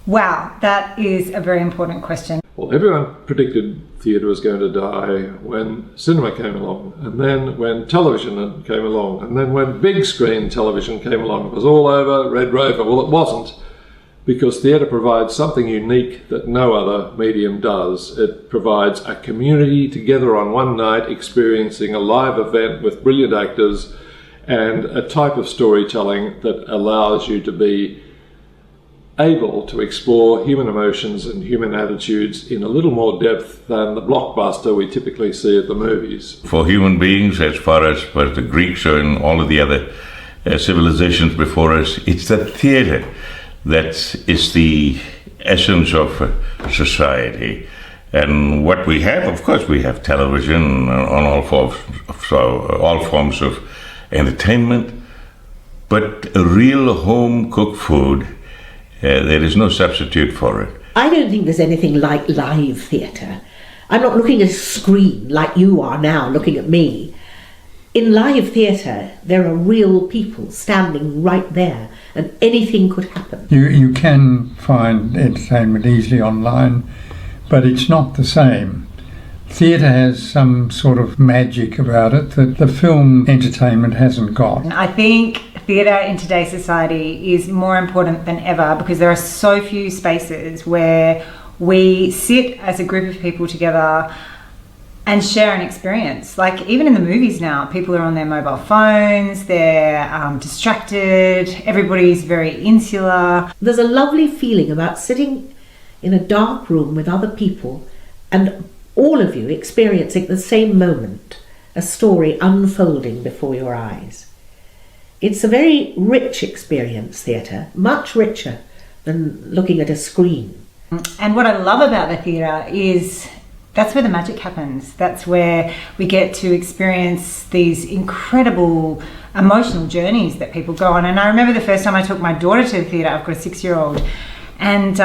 Wow, that is a very important question. Well, everyone predicted theatre was going to die when cinema came along, and then when television came along, and then when big screen television came along. It was all over, Red Rover. Well, it wasn't, because theatre provides something unique that no other medium does. It provides a community together on one night experiencing a live event with brilliant actors and a type of storytelling that allows you to be able to explore human emotions and human attitudes in a little more depth than the blockbuster we typically see at the movies. For human beings, as far as the Greeks and all of the other civilizations before us, it's the theatre that is the essence of society. And what we have, of course, we have television on all forms of entertainment, but a real home-cooked food, there is no substitute for it. I don't think there's anything like live theatre. I'm not looking at a screen like you are now looking at me. In live theatre, there are real people standing right there, and anything could happen. You can find entertainment easily online, but it's not the same. Theatre has some sort of magic about it that the film entertainment hasn't got. I think theatre in today's society is more important than ever because there are so few spaces where we sit as a group of people together and share an experience. Like even in the movies now, people are on their mobile phones, they're distracted, everybody's very insular. There's a lovely feeling about sitting in a dark room with other people and all of you experiencing the same moment, a story unfolding before your eyes. It's a very rich experience, theatre, much richer than looking at a screen. And what I love about the theatre is that's where the magic happens. That's where we get to experience these incredible emotional journeys that people go on. And I remember the first time I took my daughter to the theatre, I've got a 6-year-old, and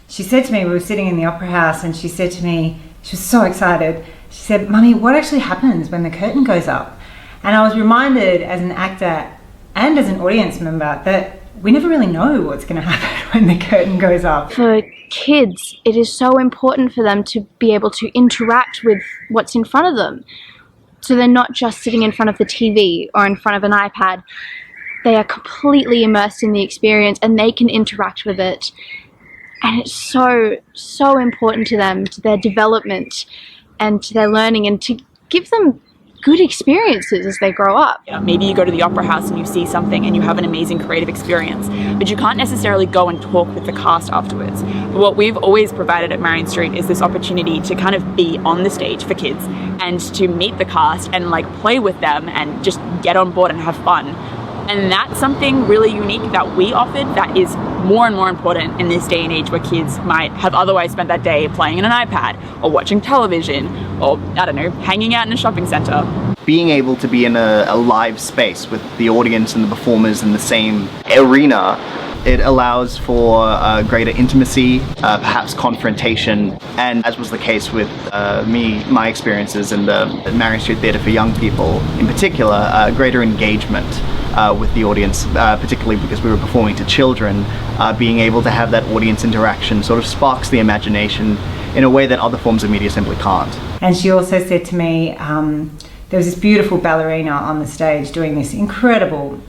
she said to me, we were sitting in the Opera House, and she said to me, she was so excited, she said, "Mummy, what actually happens when the curtain goes up?" And I was reminded as an actor and as an audience member that we never really know what's going to happen when the curtain goes up. For kids, it is so important for them to be able to interact with what's in front of them. So they're not just sitting in front of the TV or in front of an iPad. They are completely immersed in the experience and they can interact with it. And it's so, so important to them, to their development and to their learning, and to give them good experiences as they grow up. Yeah, maybe you go to the Opera House and you see something and you have an amazing creative experience, but you can't necessarily go and talk with the cast afterwards. But what we've always provided at Marion Street is this opportunity to kind of be on the stage for kids and to meet the cast and like play with them and just get on board and have fun. And that's something really unique that we offered that is more and more important in this day and age where kids might have otherwise spent that day playing on an iPad or watching television or, I don't know, hanging out in a shopping centre. Being able to be in a live space with the audience and the performers in the same arena, it allows for greater intimacy, perhaps confrontation, and as was the case with my experiences in the Marion Street Theatre for young people in particular, greater engagement with the audience, particularly because we were performing to children. Being able to have that audience interaction sort of sparks the imagination in a way that other forms of media simply can't. And she also said to me, there was this beautiful ballerina on the stage doing this incredible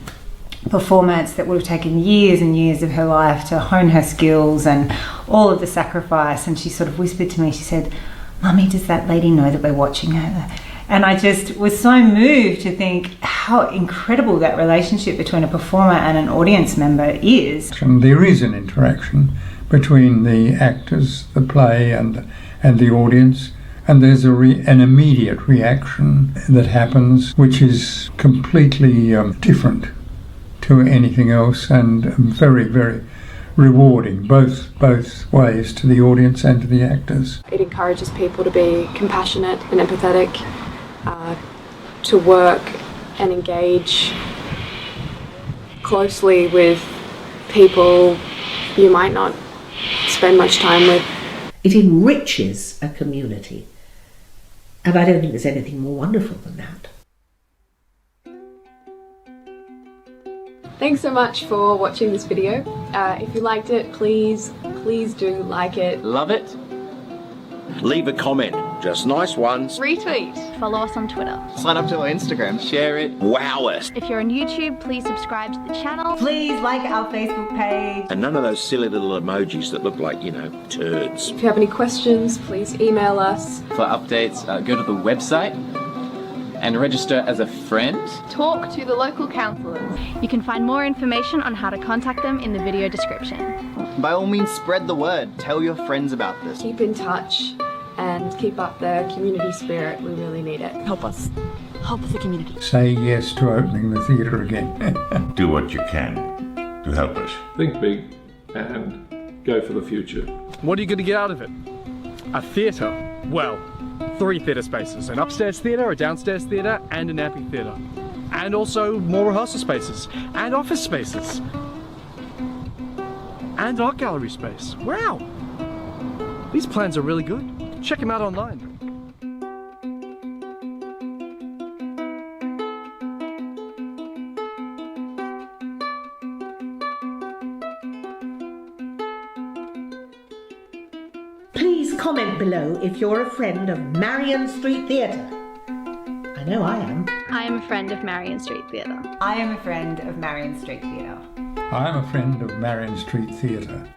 performance that would have taken years and years of her life to hone her skills and all of the sacrifice. And she sort of whispered to me, she said, "Mummy, does that lady know that we're watching her?" And I just was so moved to think how incredible that relationship between a performer and an audience member is. And there is an interaction between the actors, the play and the audience. And there's an immediate reaction that happens, which is completely different to anything else, and very, very rewarding, both ways, to the audience and to the actors. It encourages people to be compassionate and empathetic, to work and engage closely with people you might not spend much time with. It enriches a community. And I don't think there's anything more wonderful than that. Thanks so much for watching this video. If you liked it, please do like it. Love it. Leave a comment, just nice ones. Retweet. Follow us on Twitter. Sign up to our Instagram. Share it. Wow us. If you're on YouTube, please subscribe to the channel. Please like our Facebook page. And none of those silly little emojis that look like, turds. If you have any questions, please email us. For updates, go to the website and register as a friend. Talk to the local councillors. You can find more information on how to contact them in the video description. By all means, spread the word. Tell your friends about this. Keep in touch and keep up the community spirit. We really need it. Help us. Help the community. Say yes to opening the theatre again. Do what you can to help us. Think big and go for the future. What are you going to get out of it? A theatre? Well, 3 theatre spaces. An upstairs theatre, a downstairs theatre, and an amphitheatre. And also more rehearsal spaces, and office spaces. And art gallery space. Wow! These plans are really good. Check them out online. Please comment below if you're a friend of Marion Street Theatre. I know I am. I am a friend of Marion Street Theatre. I am a friend of Marion Street Theatre. I am a friend of Marion Street Theatre.